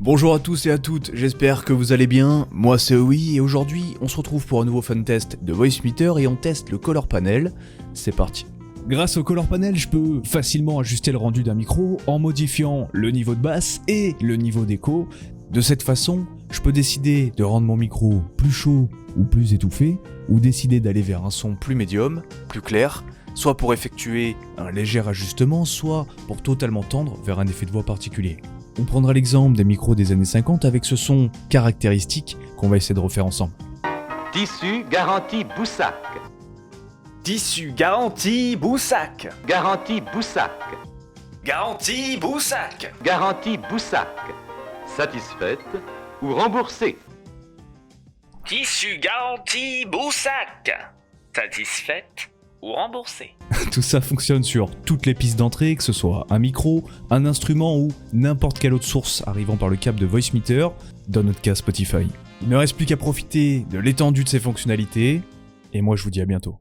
Bonjour à tous et à toutes, j'espère que vous allez bien, moi c'est Oui et aujourd'hui on se retrouve pour un nouveau fun test de Voicemeeter et on teste le Color Panel, c'est parti. Grâce au Color Panel, je peux facilement ajuster le rendu d'un micro en modifiant le niveau de basse et le niveau d'écho. De cette façon, je peux décider de rendre mon micro plus chaud ou plus étouffé, ou décider d'aller vers un son plus médium, plus clair, soit pour effectuer un léger ajustement, soit pour totalement tendre vers un effet de voix particulier. On prendra l'exemple des micros des années 50 avec ce son caractéristique qu'on va essayer de refaire ensemble. Tissu garantie Boussac. Tissu garantie Boussac. Garantie Boussac. Garantie Boussac. Garantie Boussac. Satisfaite ou remboursée. Tissu garantie Boussac. Satisfaite ou remboursée. Tout ça fonctionne sur toutes les pistes d'entrée, que ce soit un micro, un instrument ou n'importe quelle autre source arrivant par le câble de Voicemeeter, dans notre cas Spotify. Il ne reste plus qu'à profiter de l'étendue de ces fonctionnalités, et moi je vous dis à bientôt.